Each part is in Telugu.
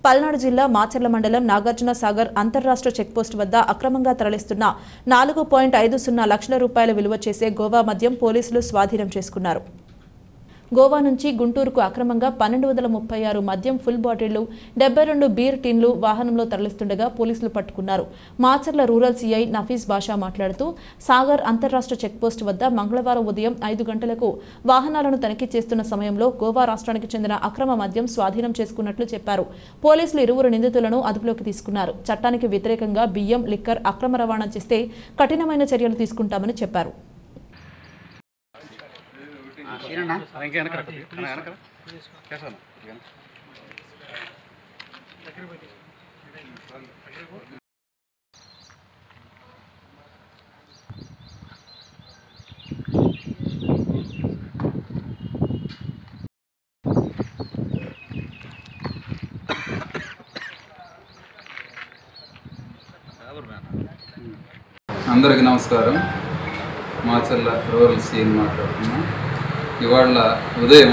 పల్నాడు జిల్లా మాచర్ల మండలం నాగార్జున సాగర్ అంతర్రాష్ట్ర చెక్పోస్ట్ వద్ద అక్రమంగా తరలిస్తున్న 4.50 లక్షల రూపాయల విలువ చేసే గోవా మద్యం పోలీసులు స్వాధీనం చేసుకున్నారు. గోవా నుంచి గుంటూరుకు అక్రమంగా 1236 మద్యం ఫుల్ బాటిళ్లు 72 బీర్ టిన్లు వాహనంలో తరలిస్తుండగా పోలీసులు పట్టుకున్నారు. మాచర్ల రూరల్ సీఐ నఫీస్ బాషా మాట్లాడుతూ సాగర్ అంతర్రాష్ట్ర చెక్పోస్ట్ వద్ద మంగళవారం ఉదయం 5 గంటలకు వాహనాలను తనిఖీ చేస్తున్న సమయంలో గోవా రాష్ట్రానికి చెందిన అక్రమ మద్యం స్వాధీనం చేసుకున్నట్లు చెప్పారు. పోలీసులు ఇరువురు నిందితులను అదుపులోకి తీసుకున్నారు. చట్టానికి వ్యతిరేకంగా బియ్యం, లిక్కర్ అక్రమ రవాణా చేస్తే కఠినమైన చర్యలు తీసుకుంటామని చెప్పారు. అందరికీ నమస్కారం. మాచర్ల రూరల్ సీఎం మాట్లాడుతున్నాం. ఇవాళ ఉదయం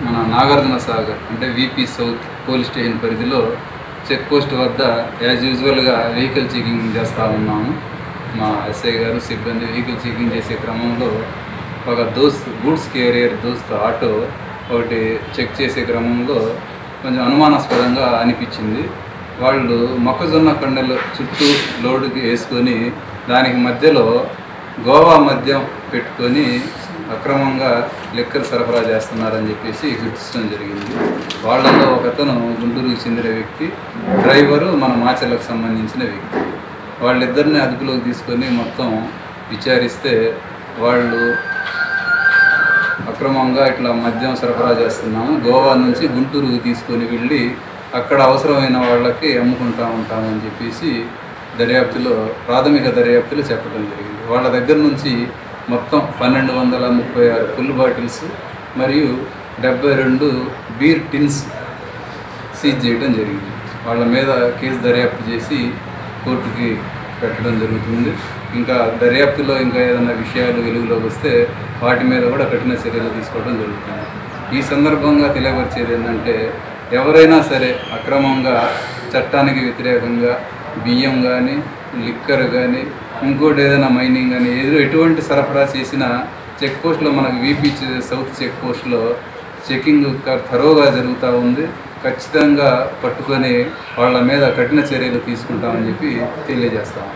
మన నాగార్జున సాగర్ అంటే వీపీ సౌత్ పోలీస్ స్టేషన్ పరిధిలో చెక్ పోస్ట్ వద్ద యాజ్ యూజువల్గా వెహికల్ చెకింగ్ చేస్తూ ఉన్నాము. మా ఎస్ఐ గారు సిబ్బంది వెహికల్ చెకింగ్ చేసే క్రమంలో ఒక గూడ్స్ క్యారియర్ ఆటో ఒకటి చెక్ చేసే క్రమంలో కొంచెం అనుమానాస్పదంగా అనిపించింది. వాళ్ళు మొక్కజొన్న కండెలు చుట్టూ లోడుకి వేసుకొని దానికి మధ్యలో గోవా మద్యం పెట్టుకొని అక్రమంగా లిక్కర్ సరఫరా చేస్తున్నారని చెప్పేసి గుర్తించడం జరిగింది. వాళ్ళల్లో ఒకతను గుంటూరుకు చెందిన వ్యక్తి, డ్రైవరు మన మాచర్లకు సంబంధించిన వ్యక్తి. వాళ్ళిద్దరిని అదుపులోకి తీసుకొని మొత్తం విచారిస్తే వాళ్ళు అక్రమంగా ఇట్లా మద్యం సరఫరా చేస్తున్నాము, గోవా నుంచి గుంటూరుకు తీసుకొని వెళ్ళి అక్కడ అవసరమైన వాళ్ళకి అమ్ముకుంటూ ఉంటామని చెప్పేసి ప్రాథమిక దర్యాప్తులో చెప్పడం జరిగింది. వాళ్ళ దగ్గర నుంచి మొత్తం 1236 ఫుల్ బాటిల్స్ మరియు 72 బీర్ టిన్స్ సీజ్ చేయడం జరిగింది. వాళ్ళ మీద కేసు దర్యాప్తు చేసి కోర్టుకి పెట్టడం జరుగుతుంది. ఇంకా దర్యాప్తులో ఇంకా ఏదైనా విషయాలు వెలుగులోకి వస్తే వాటి మీద కూడా కఠిన చర్యలు తీసుకోవడం జరుగుతుంది. ఈ సందర్భంగా తెలియపరిచేది ఏంటంటే, ఎవరైనా సరే అక్రమంగా చట్టానికి వ్యతిరేకంగా బియ్యం కానీ, లిక్కర్ కానీ, ఇంకోటి ఏదైనా మైనింగ్ కానీ ఎటువంటి సరఫరా చేసినా చెక్ పోస్ట్లో మనకు వీపీ సౌత్ చెక్ పోస్ట్లో చెకింగ్ థరోగా జరుగుతూ ఉంది. ఖచ్చితంగా పట్టుకొని వాళ్ళ మీద కఠిన చర్యలు తీసుకుంటామని చెప్పి తెలియజేస్తాము.